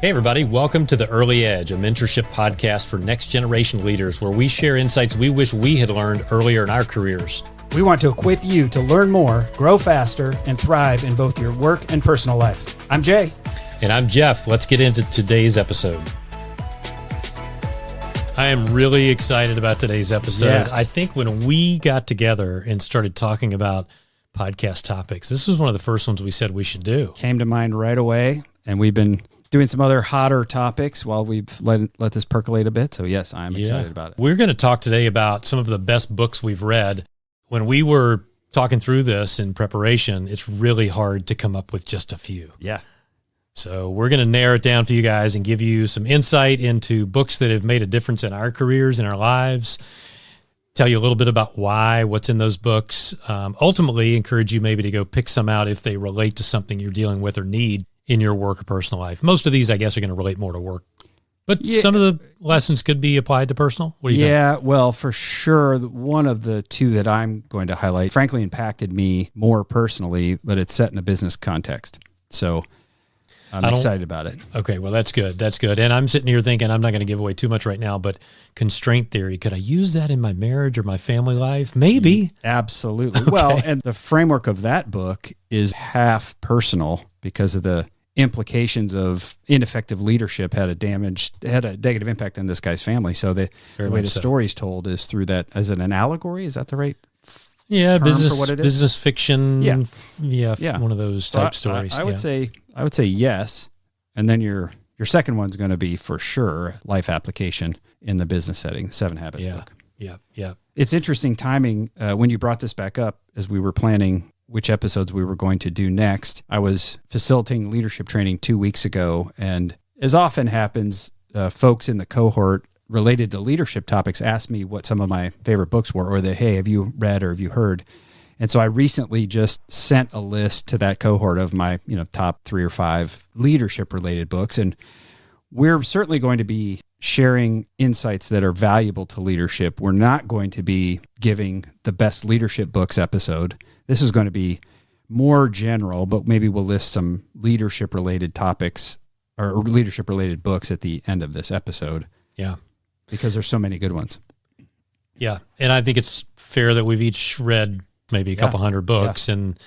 Hey everybody, welcome to The Early Edge, a mentorship podcast for next generation leaders where we share insights we wish we had learned earlier in our careers. We want to equip you to learn more, grow faster, and thrive in both your work and personal life. I'm Jay. And I'm Jeff. Let's get into today's episode. I am really excited about today's episode. Yes. I think when we got together and started talking about podcast topics, this was one of the first ones we said we should do. Came to mind right away, and we've been doing some other hotter topics while we've let this percolate a bit. So yes, I'm excited about it. We're going to talk today about some of the best books we've read. When we were talking through this in preparation, it's really hard to come up with just a few. Yeah. So we're going to narrow it down for you guys and give you some insight into books that have made a difference in our careers, in our lives, tell you a little bit about why, what's in those books, ultimately encourage you maybe to go pick some out if they relate to something you're dealing with or need in your work or personal life. Most of these, I guess, are going to relate more to work. But some of the lessons could be applied to personal. What do you think? Yeah, well, for sure. One of the two that I'm going to highlight, frankly, impacted me more personally, but it's set in a business context. So I'm excited about it. Okay, well, that's good. That's good. And I'm sitting here thinking, I'm not going to give away too much right now, but constraint theory, could I use that in my marriage or my family life? Maybe. Absolutely. Okay. Well, and the framework of that book is half personal because of the implications of ineffective leadership had a negative impact on this guy's family. So the way the story's told is through that. Is it an allegory? Is that the right term for what it is? Business fiction. Yeah. One of those type stories. I would say yes. And then your second one's going to be for sure life application in the business setting, the 7 Habits book. Yeah. It's interesting timing when you brought this back up as we were planning which episodes we were going to do next. I was facilitating leadership training 2 weeks ago, and as often happens, folks in the cohort related to leadership topics asked me what some of my favorite books were, or hey, have you read or have you heard? And so I recently just sent a list to that cohort of my top 3 or 5 leadership-related books, and we're certainly going to be sharing insights that are valuable to leadership. We're not going to be giving the best leadership books episode. This is going to be more general, but maybe we'll list some leadership-related topics or leadership-related books at the end of this episode. Yeah. Because there's so many good ones. Yeah. And I think it's fair that we've each read maybe a couple hundred books, and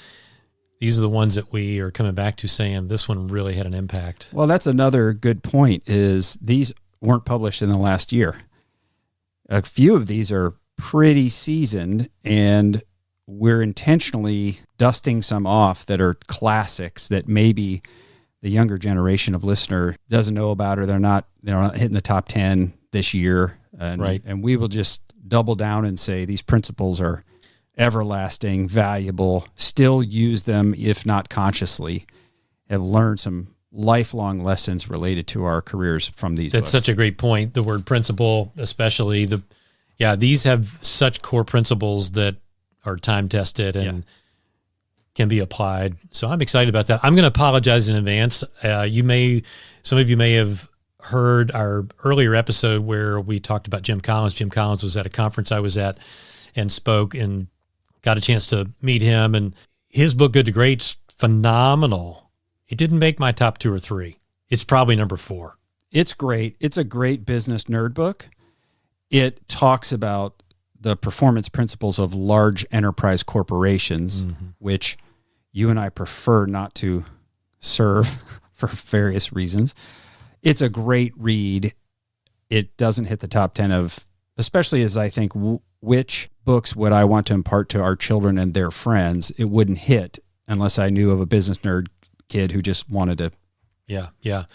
these are the ones that we are coming back to saying this one really had an impact. Well, that's another good point is these weren't published in the last year. A few of these are pretty seasoned, and we're intentionally dusting some off that are classics that maybe the younger generation of listener doesn't know about, or they're not hitting the top 10 this year. And we will just double down and say these principles are everlasting, valuable, still use them, if not consciously, have learned some lifelong lessons related to our careers from these books. That's such a great point. The word principle, especially these have such core principles that are time tested and can be applied. So I'm excited about that. I'm going to apologize in advance. Some of you may have heard our earlier episode where we talked about Jim Collins. Jim Collins was at a conference I was at and spoke, and got a chance to meet him, and his book, Good to Great's phenomenal. It didn't make my top 2 or 3. It's probably number 4. It's great. It's a great business nerd book. It talks about the performance principles of large enterprise corporations, which you and I prefer not to serve for various reasons. It's a great read. It doesn't hit the top 10 of, especially as I think, which books would I want to impart to our children and their friends. It wouldn't hit unless I knew of a business nerd kid who just wanted to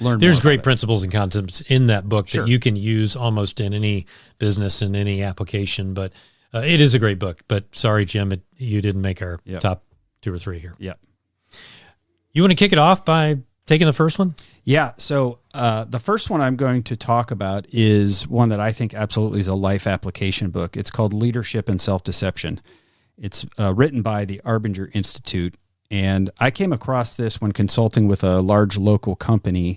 learn. There's great principles and concepts in that book that you can use almost in any business and any application, but it is a great book. But sorry, Jim, you didn't make our top 2 or 3 here. Yeah. You want to kick it off by taking the first one? Yeah. So the first one I'm going to talk about is one that I think absolutely is a life application book. It's called Leadership and Self-Deception. It's written by the Arbinger Institute. And I came across this when consulting with a large local company.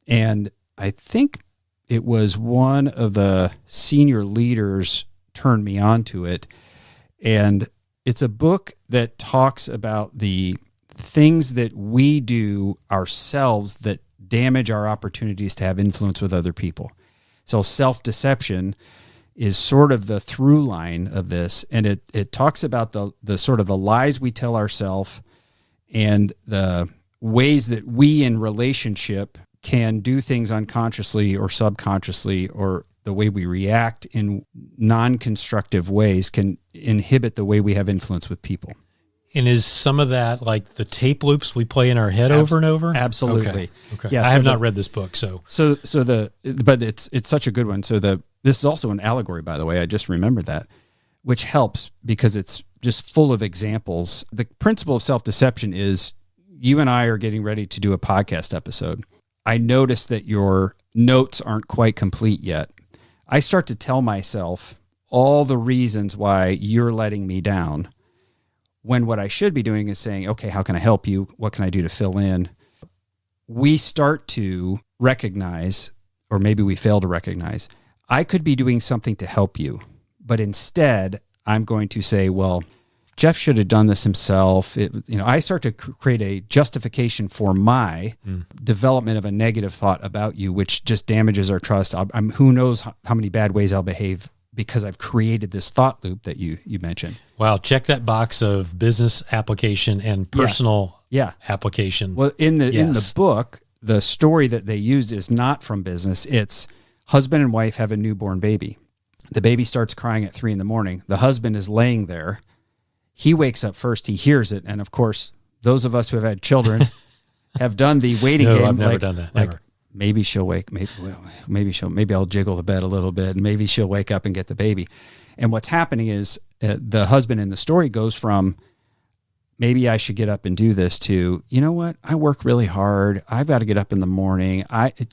And I think it was one of the senior leaders turned me on to it. And it's a book that talks about the things that we do ourselves that damage our opportunities to have influence with other people. So self-deception is sort of the through line of this, and it talks about the sort of the lies we tell ourselves and the ways that we in relationship can do things unconsciously or subconsciously, or the way we react in non-constructive ways can inhibit the way we have influence with people. And is some of that like the tape loops we play in our head over and over? Absolutely. Okay. Yeah, I have not read this book, so but it's such a good one. So this is also an allegory, by the way. I just remembered that, which helps because it's just full of examples. The principle of self-deception is you and I are getting ready to do a podcast episode. I notice that your notes aren't quite complete yet. I start to tell myself all the reasons why you're letting me down, when what I should be doing is saying, okay, how can I help you? What can I do to fill in? We start to recognize, or maybe we fail to recognize, I could be doing something to help you, but instead I'm going to say, well, Jeff should have done this himself. I start to create a justification for my development of a negative thought about you, which just damages our trust. Who knows how many bad ways I'll behave because I've created this thought loop that you mentioned. Wow. Check that box of business application and personal application. Well, in the book, the story that they used is not from business. It's husband and wife have a newborn baby. The baby starts crying at 3 a.m. The husband is laying there. He wakes up first. He hears it. And of course, those of us who have had children have done the waiting game. I've never done that. Never. Maybe she'll wake. Maybe I'll jiggle the bed a little bit, and maybe she'll wake up and get the baby. And what's happening is the husband in the story goes from, maybe I should get up and do this, to, you know what? I work really hard. I've got to get up in the morning.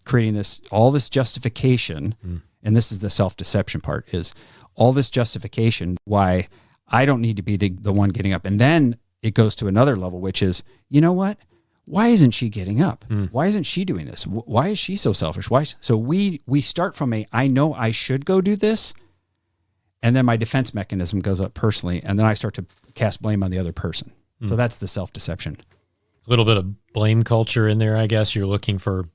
Creating all this justification, and this is the self-deception part, is all this justification why I don't need to be the one getting up. And then it goes to another level, which is, you know what? Why isn't she getting up? Why isn't she doing this? Why is she so selfish? So we start from I know I should go do this, and then my defense mechanism goes up personally, and then I start to cast blame on the other person. So that's the self-deception. A little bit of blame culture in there, I guess. You're looking for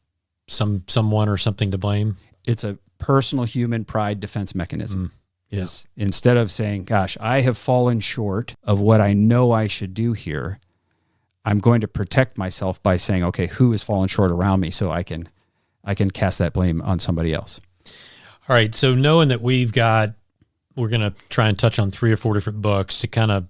someone or something to blame. It's a personal human pride defense mechanism. Is instead of saying, gosh, I have fallen short of what I know I should do here, I'm going to protect myself by saying, okay, who has fallen short around me, so I can cast that blame on somebody else. All right. So knowing that we're going to try and touch on 3 or 4 different books to kind of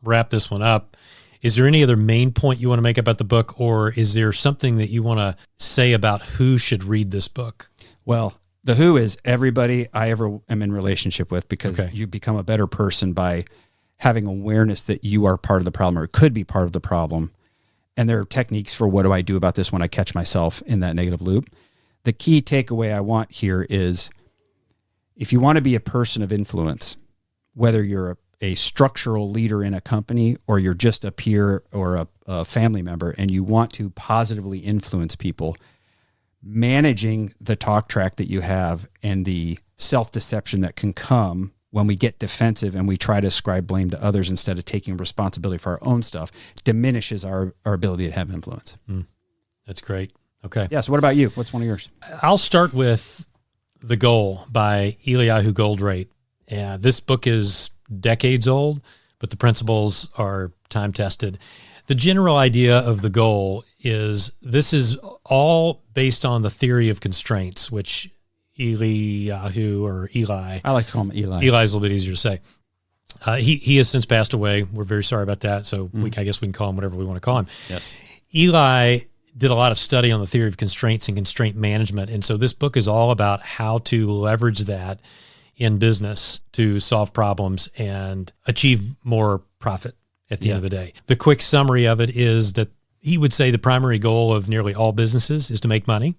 wrap this one up, is there any other main point you want to make about the book, or is there something that you want to say about who should read this book? Well, the who is everybody I ever am in relationship with, because you become a better person by having awareness that you are part of the problem, or could be part of the problem. And there are techniques for what do I do about this when I catch myself in that negative loop. The key takeaway I want here is, if you want to be a person of influence, whether you're a structural leader in a company or you're just a peer or a family member, and you want to positively influence people, managing the talk track that you have and the self-deception that can come when we get defensive and we try to ascribe blame to others instead of taking responsibility for our own stuff, diminishes our ability to have influence. That's great. Okay. Yeah. So what about you? What's one of yours? I'll start with The Goal by Eliyahu Goldratt. Yeah, this book is decades old, but the principles are time-tested. The general idea of The Goal is this is all based on the theory of constraints, which Eliyahu, or Eli. I like to call him Eli. Eli's a little bit easier to say. He has since passed away. We're very sorry about that. So I guess we can call him whatever we want to call him. Yes. Eli did a lot of study on the theory of constraints and constraint management. And so this book is all about how to leverage that in business to solve problems and achieve more profit at the end of the day. The quick summary of it is that he would say the primary goal of nearly all businesses is to make money.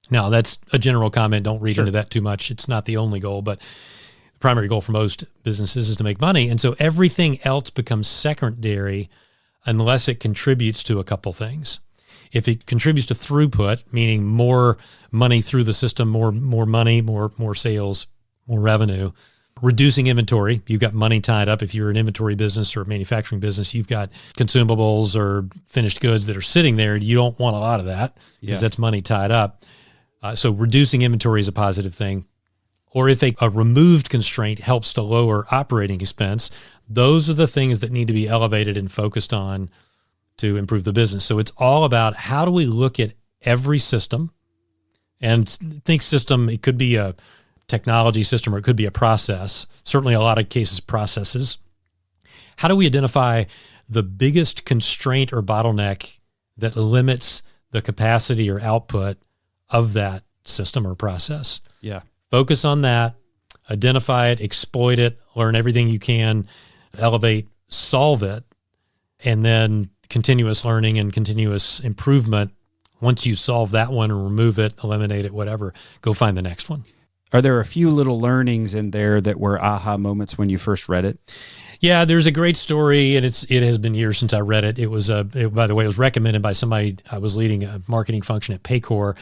Now, that's a general comment. Don't read into that too much. It's not the only goal, but the primary goal for most businesses is to make money. And so everything else becomes secondary unless it contributes to a couple things. If it contributes to throughput, meaning more money through the system, more money, more sales, more revenue, reducing inventory. You've got money tied up. If you're an inventory business or a manufacturing business, you've got consumables or finished goods that are sitting there. You don't want a lot of that because that's money tied up. So reducing inventory is a positive thing. Or if a removed constraint helps to lower operating expense, those are the things that need to be elevated and focused on to improve the business. So it's all about how do we look at every system, and think system, it could be a technology system or it could be a process, certainly a lot of cases processes. How do we identify the biggest constraint or bottleneck that limits the capacity or output of that system or process? Yeah. Focus on that, identify it, exploit it, learn everything you can, elevate, solve it, and then continuous learning and continuous improvement. Once you solve that one or remove it, eliminate it, whatever, go find the next one. Are there a few little learnings in there that were aha moments when you first read it? Yeah, there's a great story, and it has been years since I read it. It was by the way, it was recommended by somebody. I was leading a marketing function at Paycor,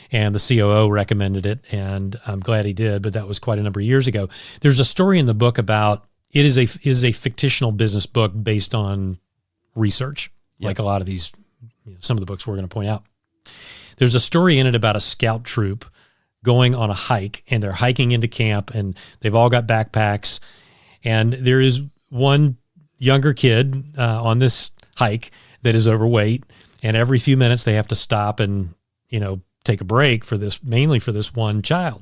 and the COO recommended it, and I'm glad he did. But that was quite a number of years ago. There's a story in the book about it is a fictional business book based on research, like a lot of these, some of the books we're going to point out. There's a story in it about a scout troop going on a hike, and they're hiking into camp, and they've all got backpacks, and there is one younger kid on this hike that is overweight, and every few minutes they have to stop and take a break for this, mainly for this one child.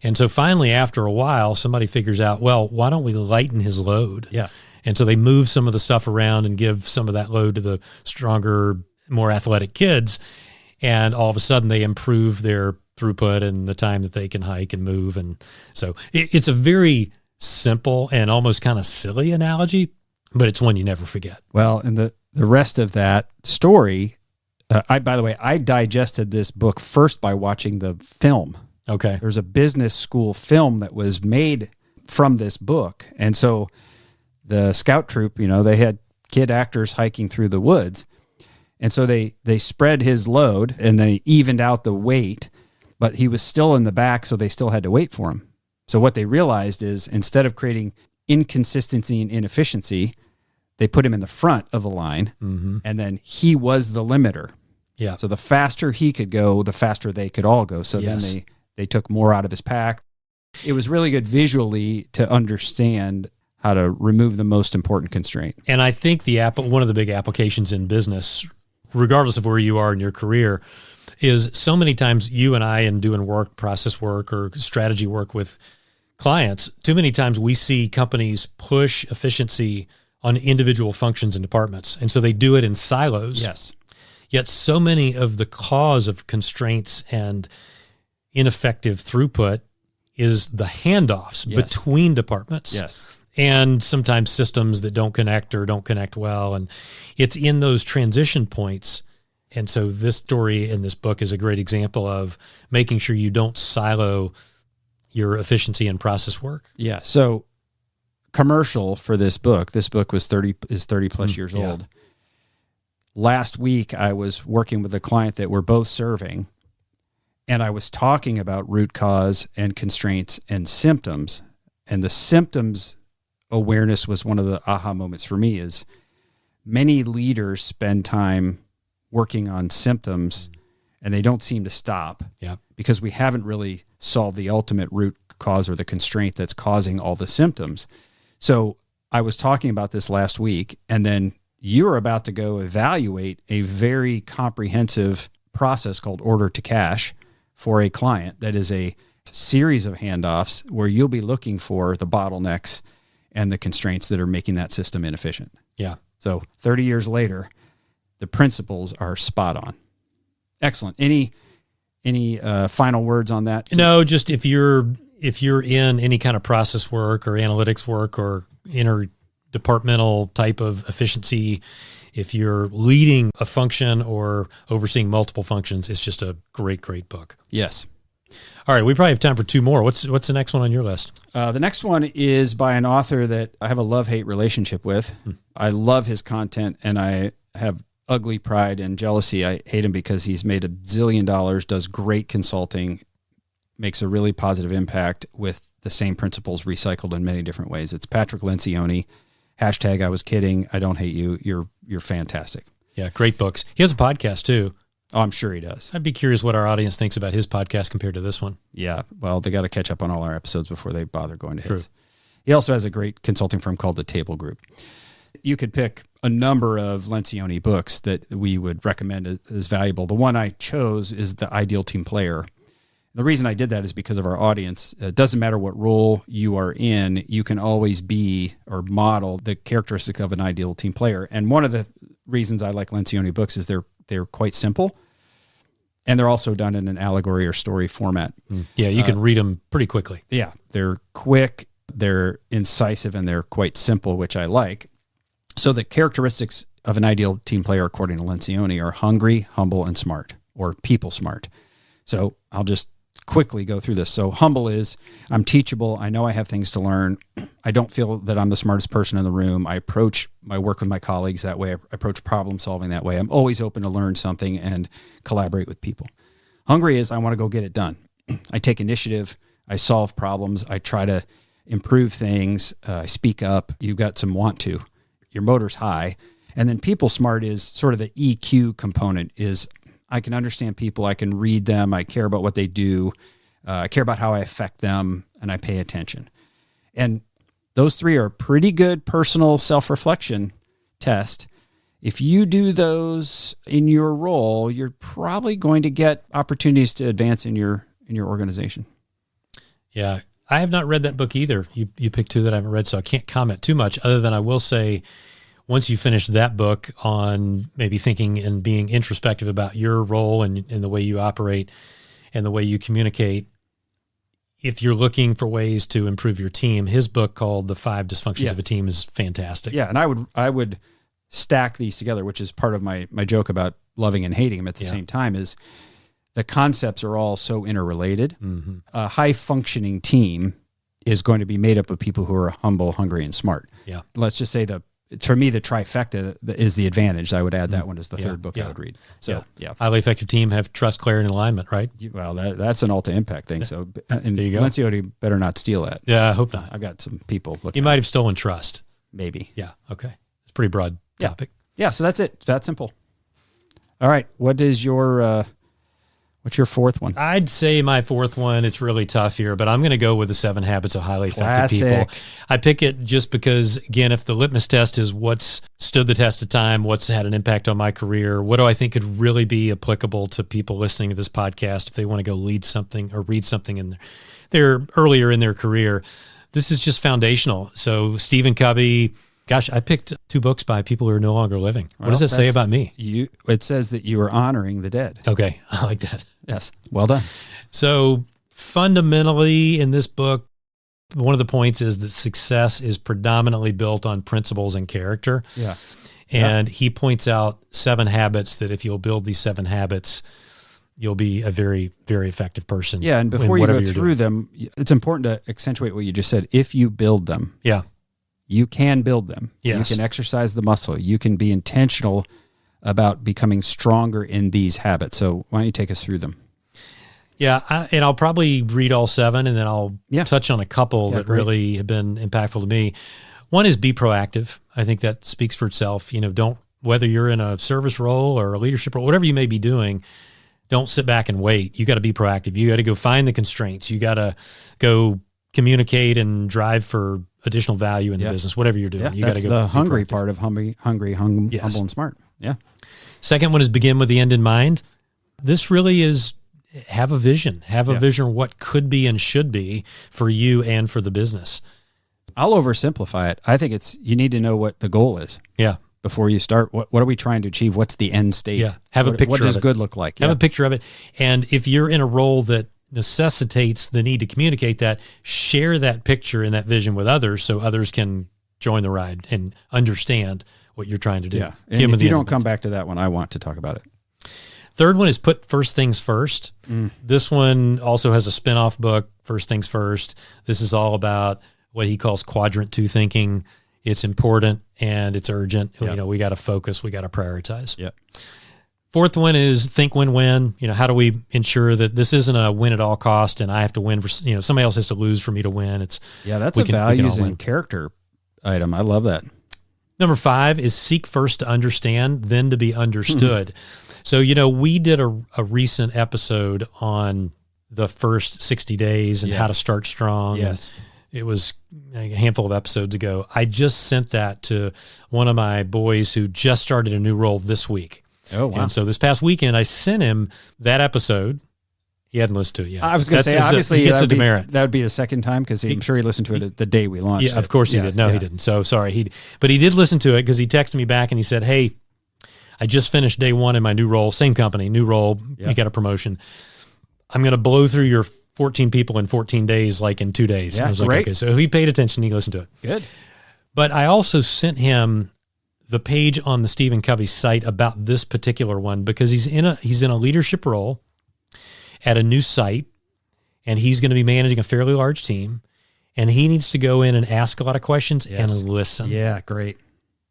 And so finally, after a while, somebody figures out, well, why don't we lighten his load? Yeah. And so they move some of the stuff around and give some of that load to the stronger, more athletic kids, and all of a sudden they improve their throughput and the time that they can hike and move. And so it's a very simple and almost kind of silly analogy, but it's one you never forget. Well, and the rest of that story, by the way, I digested this book first by watching the film. Okay. There's a business school film that was made from this book. And so the scout troop, they had kid actors hiking through the woods. And so they spread his load and they evened out the weight, but he was still in the back, so they still had to wait for him. So what they realized is instead of creating inconsistency and inefficiency, they put him in the front of the line, and then he was the limiter. Yeah. So the faster he could go, the faster they could all go. So then they took more out of his pack. It was really good visually to understand how to remove the most important constraint. And I think one of the big applications in business, regardless of where you are in your career, is so many times you and I, in doing work, process work or strategy work with clients, too many times we see companies push efficiency on individual functions and departments. And so they do it in silos. Yes. Yet so many of the cause of constraints and ineffective throughput is the handoffs between departments. Yes. And sometimes systems that don't connect or don't connect well. And it's in those transition points. And so this story in this book is a great example of making sure you don't silo your efficiency and process work. Yeah. So commercial for this book was 30 plus years old. Last week, I was working with a client that we're both serving, and I was talking about root cause and constraints and symptoms. And the symptoms awareness was one of the aha moments for me. Is many leaders spend time working on symptoms and they don't seem to stop because we haven't really solved the ultimate root cause or the constraint that's causing all the symptoms. So I was talking about this last week, and then you were about to go evaluate a very comprehensive process called order to cash for a client that is a series of handoffs where you'll be looking for the bottlenecks and the constraints that are making that system inefficient. Yeah. So 30 years later, the principles are spot on. Excellent. Any final words on that? No, just if you're in any kind of process work or analytics work or interdepartmental type of efficiency, if you're leading a function or overseeing multiple functions, it's just a great, great book. Yes. All right, we probably have time for two more. What's the next one on your list? The next one is by an author that I have a love-hate relationship with. I love his content, and I have ugly pride and jealousy. I hate him because he's made $1 zillion, does great consulting, makes a really positive impact with the same principles recycled in many different ways. It's Patrick Lencioni. Hashtag I was kidding. I don't hate you. You're fantastic. Yeah, great books. He has a podcast too. Oh, I'm sure he does. I'd be curious what our audience thinks about his podcast compared to this one. Yeah, well, they got to catch up on all our episodes before they bother going to his. He also has a great consulting firm called The Table Group. You could pick a number of Lencioni books that we would recommend as valuable. The one I chose is The Ideal Team Player. The reason I did that is because of our audience. It doesn't matter what role you are in, you can always be or model the characteristic of an ideal team player. And one of the reasons I like Lencioni books is they're quite simple, and they're also done in an allegory or story format. Yeah, you can read them pretty quickly. Yeah, they're quick, they're incisive, and they're quite simple, which I like. So the characteristics of an ideal team player, according to Lencioni, are hungry, humble, and smart, or people smart. So I'll just quickly go through this. So humble is, I'm teachable. I know I have things to learn. I don't feel that I'm the smartest person in the room. I approach my work with my colleagues that way. I approach problem solving that way. I'm always open to learn something and collaborate with people. Hungry is, I want to go get it done. I take initiative. I solve problems. I try to improve things. I speak up. You've got some want to. Your motor's high. And then people smart is sort of the EQ component is, I can understand people. I can read them. I care about what they do. I care about how I affect them, and I pay attention. And those three are a pretty good personal self-reflection test. If you do those in your role, you're probably going to get opportunities to advance in your organization. Yeah, I have not read that book either. You picked two that I haven't read, so I can't comment too much other than I will say, once you finish that book on maybe thinking and being introspective about your role and the way you operate and the way you communicate, if you're looking for ways to improve your team, his book called The 5 Dysfunctions of a Team is fantastic. Yeah, and I would stack these together, which is part of my joke about loving and hating them at the same time, is the concepts are all so interrelated. Mm-hmm. A high-functioning team is going to be made up of people who are humble, hungry, and smart. Yeah. Let's just say for me, the trifecta is the advantage. I would add that one as the third book I would read. So, highly effective team have trust, clarity, and alignment, right? Well, that's an Alta Impact thing. So, and there you go. Lencioni better not steal that. Yeah, I hope not. I've got some people looking. You might have stolen trust. Maybe. Yeah. Okay. It's a pretty broad topic. Yeah. So that's it. It's that simple. All right. What is your? What's your fourth one? I'd say my fourth one, it's really tough here, but I'm going to go with the 7 Habits of Highly Effective People. I pick it just because, again, if the litmus test is what's stood the test of time, what's had an impact on my career, what do I think could really be applicable to people listening to this podcast if they want to go lead something or read something in their earlier in their career, this is just foundational. So Stephen Covey, gosh, I picked 2 books by people who are no longer living. What does that say about me? It says that you are honoring the dead. Okay, I like that. Yes, well done. So fundamentally in this book, one of the points is that success is predominantly built on principles and character. Yeah. And he points out 7 habits that if you'll build these 7 habits, you'll be a very, very effective person. Yeah, and before you go through them, it's important to accentuate what you just said. If you build them. Yeah. You can build them. Yes. You can exercise the muscle. You can be intentional about becoming stronger in these habits. So why don't you take us through them? Yeah, and I'll probably read all 7, and then I'll touch on a couple that really have been impactful to me. One is be proactive. I think that speaks for itself. Whether you're in a service role or a leadership role, whatever you may be doing, don't sit back and wait. You got to be proactive. You got to go find the constraints. You got to go communicate and drive for additional value in the business, whatever you're doing. You got to go. That's the hungry part of humble and smart. Yeah. Second one is begin with the end in mind. This really is have a vision. Have a vision of what could be and should be for you and for the business. I'll oversimplify it. I think you need to know what the goal is. Yeah. Before you start, what are we trying to achieve? What's the end state? Yeah. Have a picture of it. What does good look like? Have a picture of it. And if you're in a role that necessitates the need to communicate that, share that picture and that vision with others so others can join the ride and understand what you're trying to do. Yeah. And if you don't come back to that one, I want to talk about it. Third one is put first things first. This one also has a spin-off book, First Things First. This is all about what he calls quadrant 2 thinking. It's important and it's urgent. We got to focus. We got to prioritize. Yeah. Fourth one is think win-win. How do we ensure that this isn't a win at all cost and I have to win for, somebody else has to lose for me to win. That's a values and character item. I love that. Number 5 is seek first to understand, then to be understood. So, we did a recent episode on the first 60 days and how to start strong. Yes. It was a handful of episodes ago. I just sent that to one of my boys who just started a new role this week. Oh, wow. And so this past weekend, I sent him that episode. He hadn't listened to it yet. I was going to say, obviously, he gets a demerit. That would be the second time because I'm sure he listened to it the day we launched. Yeah, of course he did. No, he didn't. So sorry. But he did listen to it because he texted me back and he said, hey, I just finished day 1 in my new role, same company, new role. You got a promotion. I'm going to blow through your 14 people in 14 days, like in 2 days. Yeah, I was like, okay. So he paid attention. He listened to it. Good. But I also sent him the page on the Stephen Covey site about this particular one because he's in a leadership role at a new site and he's going to be managing a fairly large team and he needs to go in and ask a lot of questions and listen. Yeah, great.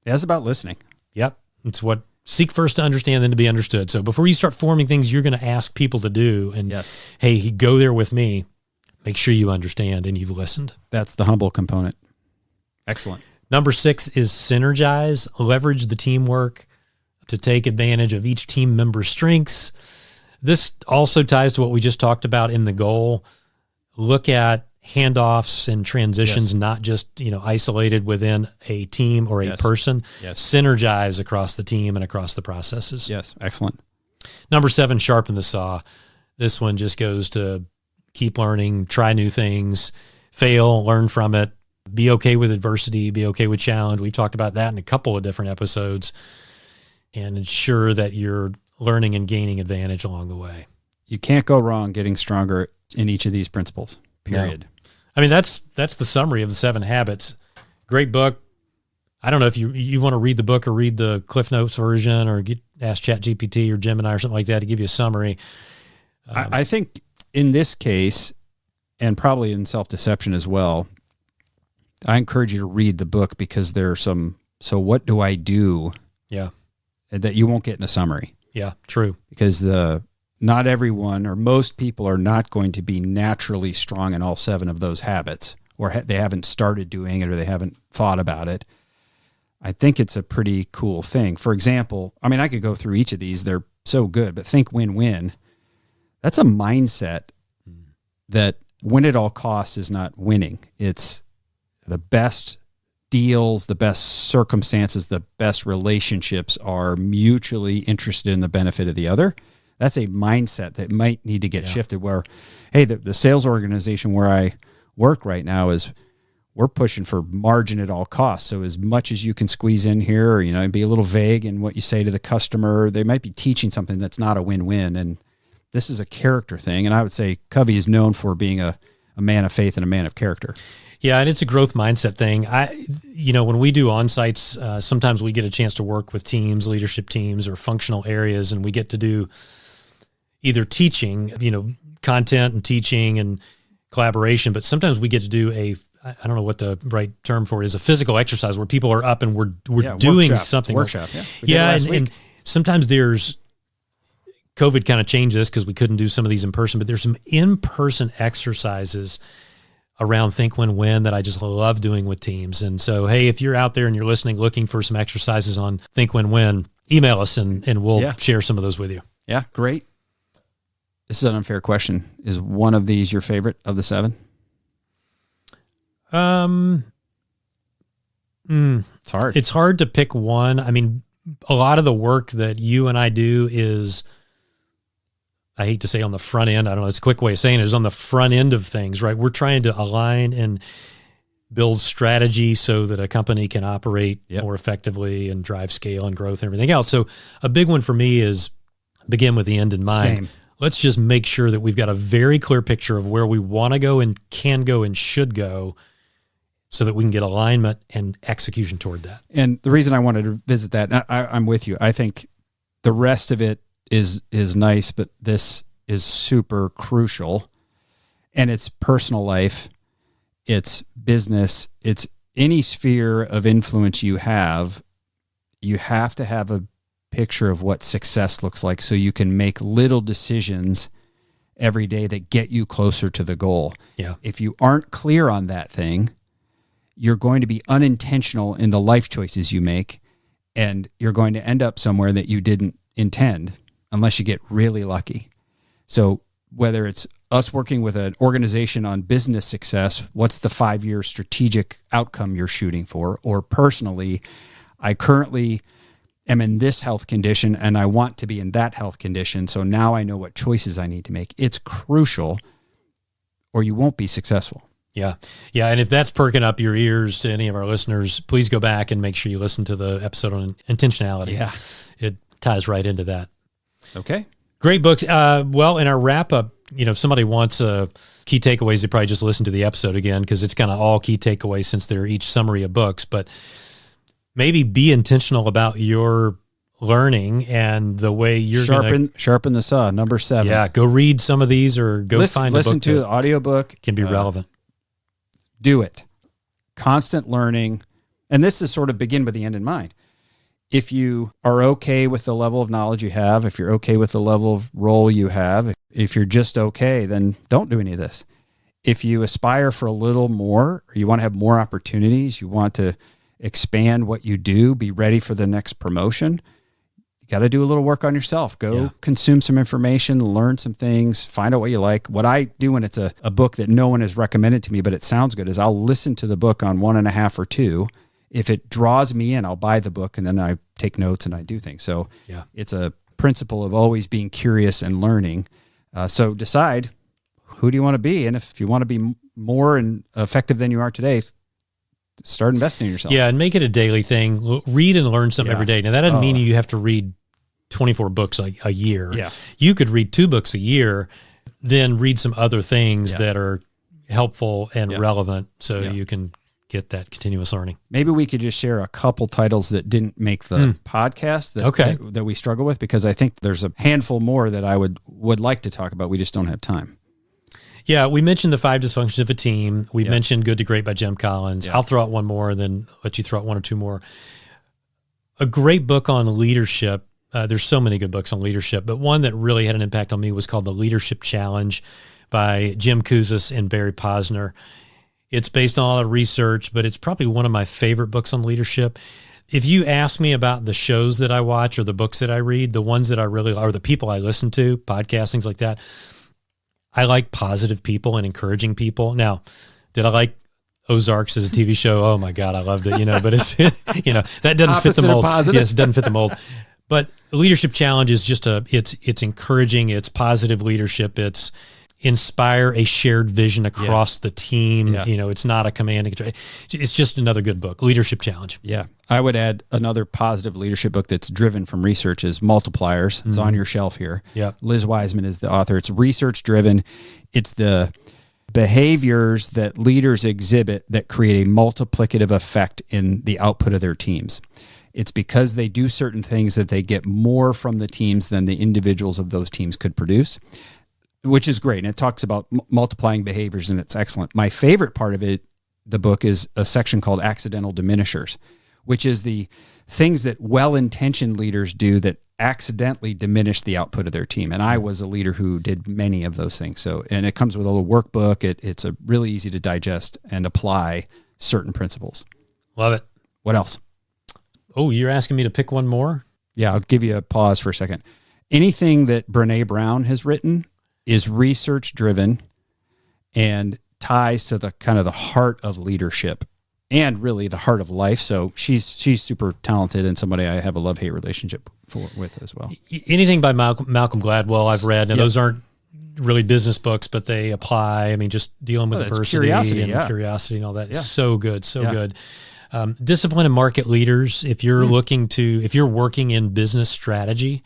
That's about listening. Yep. It's what seek first to understand, then to be understood. So before you start forming things you're going to ask people to do and hey, go there with me, make sure you understand and you've listened. That's the humble component. Excellent. Number 6 is synergize, leverage the teamwork to take advantage of each team member's strengths. This also ties to what we just talked about in the goal. Look at handoffs and transitions, not just, isolated within a team or a person. Yes. Synergize across the team and across the processes. Yes. Excellent. Number 7, sharpen the saw. This one just goes to keep learning, try new things, fail, learn from it. Be okay with adversity, be okay with challenge. We've talked about that in a couple of different episodes and ensure that you're learning and gaining advantage along the way. You can't go wrong getting stronger in each of these principles, period. No. I mean, that's the summary of the 7 habits. Great book. I don't know if you want to read the book or read the Cliff Notes version or ask ChatGPT or Gemini or something like that to give you a summary. I think in this case, and probably in self-deception as well, I encourage you to read the book because there are some, so what do I do? Yeah. That you won't get in a summary. Yeah, true. Because not everyone or most people are not going to be naturally strong in all 7 of those habits or they haven't started doing it or they haven't thought about it. I think it's a pretty cool thing. For example, I mean, I could go through each of these. They're so good, but think win-win. That's a mindset that win at all costs is not winning. It's the best deals, the best circumstances, the best relationships are mutually interested in the benefit of the other. That's a mindset that might need to get shifted where, hey, the sales organization where I work right now is we're pushing for margin at all costs. So as much as you can squeeze in here, or, and be a little vague in what you say to the customer, they might be teaching something that's not a win-win. And this is a character thing. And I would say Covey is known for being a man of faith and a man of character. Yeah, and it's a growth mindset thing. When we do on-sites, sometimes we get a chance to work with teams, leadership teams, or functional areas, and we get to do either teaching, content and teaching and collaboration, but sometimes we get to do I don't know what the right term for it is, a physical exercise where people are up and we're doing something. Workshop. Yeah, and sometimes there's COVID kind of changed this because we couldn't do some of these in person, but there's some in-person exercises around Think Win-Win that I just love doing with teams. And so, hey, if you're out there and you're listening, looking for some exercises on Think Win-Win, email us and we'll share some of those with you. Yeah, great. This is an unfair question. Is one of these your favorite of the 7? It's hard. It's hard to pick one. I mean, a lot of the work that you and I do is, I hate to say on the front end, I don't know, it's a quick way of saying it, is on the front end of things, right? We're trying to align and build strategy so that a company can operate more effectively and drive scale and growth and everything else. So a big one for me is begin with the end in mind. Same. Let's just make sure that we've got a very clear picture of where we want to go and can go and should go so that we can get alignment and execution toward that. And the reason I wanted to visit that, I'm with you. I think the rest of it is nice, but this is super crucial. And it's personal life, it's business, it's any sphere of influence you have to have a picture of what success looks like so you can make little decisions every day that get you closer to the goal. Yeah. If you aren't clear on that thing, you're going to be unintentional in the life choices you make, and you're going to end up somewhere that you didn't intend unless you get really lucky. So whether it's us working with an organization on business success, what's the 5-year strategic outcome you're shooting for? Or personally, I currently am in this health condition and I want to be in that health condition. So now I know what choices I need to make. It's crucial, or you won't be successful. Yeah. Yeah. And if that's perking up your ears to any of our listeners, please go back and make sure you listen to the episode on intentionality. Yeah. It ties right into that. Okay. Great books. Well, in our wrap up, if somebody wants key takeaways, they probably just listen to the episode again, because it's kind of all key takeaways since they're each summary of books. But maybe be intentional about your learning and the way you're sharpen the saw. Number 7. Yeah, go read some of these, or find a book. Listen to the audiobook. Can be relevant. Do it. Constant learning, and this is sort of begin with the end in mind. If you are okay with the level of knowledge you have, if you're okay with the level of role you have, if you're just okay, then don't do any of this. If you aspire for a little more, or you want to have more opportunities, you want to expand what you do, be ready for the next promotion, you got to do a little work on yourself. Go consume some information, learn some things, find out what you like. What I do when it's a book that no one has recommended to me, but it sounds good, is I'll listen to the book on 1.5 or 2. If it draws me in, I'll buy the book, and then I take notes and I do things. So it's a principle of always being curious and learning. So decide, who do you want to be? And if you want to be more and effective than you are today, start investing in yourself. Yeah, and make it a daily thing. Read and learn something every day. Now, that doesn't mean you have to read 24 books a year. Yeah. You could read 2 books a year, then read some other things that are helpful and relevant, so you can get that continuous learning. Maybe we could just share a couple titles that didn't make the podcast that we struggle with, because I think there's a handful more that I would like to talk about. We just don't have time. Yeah, we mentioned The 5 Dysfunctions of a Team. We mentioned Good to Great by Jim Collins. I'll throw out one more and then let you throw out 1 or 2 more. A great book on leadership. There's so many good books on leadership, but one that really had an impact on me was called The Leadership Challenge by Jim Kouzes and Barry Posner. It's based on a lot of research, but it's probably one of my favorite books on leadership. If you ask me about the shows that I watch or the books that I read, the ones that I really, or the people I listen to, podcasts, things like that, I like positive people and encouraging people. Now, did I like Ozarks as a TV show? Oh my God, I loved it, but it's, that doesn't fit the mold. Yes, it doesn't fit the mold. But the Leadership Challenge is just it's encouraging, it's positive leadership, it's inspire a shared vision across the team. Yeah. It's not a command and control. It's just another good book, Leadership Challenge. Yeah. I would add another positive leadership book that's driven from research is Multipliers. It's on your shelf here. Yeah. Liz Wiseman is the author. It's research driven. It's the behaviors that leaders exhibit that create a multiplicative effect in the output of their teams. It's because they do certain things that they get more from the teams than the individuals of those teams could produce, which is great. And it talks about multiplying behaviors, and it's excellent. My favorite part of it, the book, is a section called Accidental Diminishers, which is the things that well-intentioned leaders do that accidentally diminish the output of their team. And I was a leader who did many of those things. And it comes with a little workbook. It's a really easy to digest and apply certain principles. Love it. What else? Oh, you're asking me to pick one more? Yeah, I'll give you a pause for a second. Anything that Brené Brown has written is research driven and ties to the kind of the heart of leadership and really the heart of life. So she's super talented and somebody I have a love-hate relationship with as well. Anything by Malcolm Gladwell I've read. Now, those aren't really business books, but they apply. I mean, just dealing with adversity and curiosity and all that is so good, good. Discipline and Market Leaders. If you're if you're working in business strategy,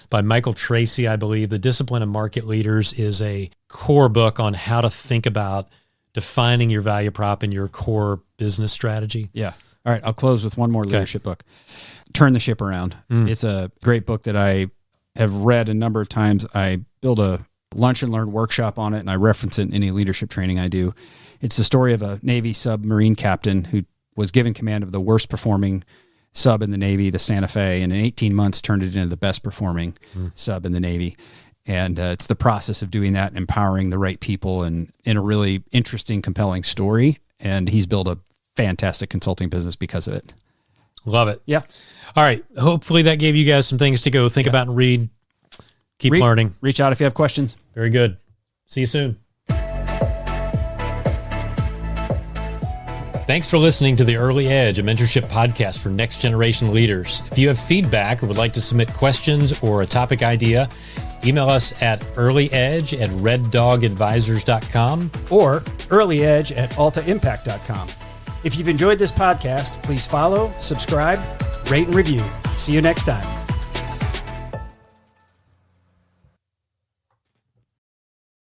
by Michael Tracy, I believe. The Discipline and Market Leaders is a core book on how to think about defining your value prop and your core business strategy. Yeah. All right. I'll close with one more leadership book. Turn the Ship Around. It's a great book that I have read a number of times. I build a lunch and learn workshop on it, and I reference it in any leadership training I do. It's the story of a Navy submarine captain who was given command of the worst performing sub in the Navy, the Santa Fe, and in 18 months turned it into the best performing sub in the Navy. And it's the process of doing that, empowering the right people, and in a really interesting, compelling story. And he's built a fantastic consulting business because of it. Love it. Yeah. All right. Hopefully that gave you guys some things to go think about and read. Keep learning. Reach out if you have questions. Very good. See you soon. Thanks for listening to The Early Edge, a mentorship podcast for next generation leaders. If you have feedback or would like to submit questions or a topic idea, email us at earlyedge@reddogadvisors.com or earlyedge@altaimpact.com. If you've enjoyed this podcast, please follow, subscribe, rate, and review. See you next time.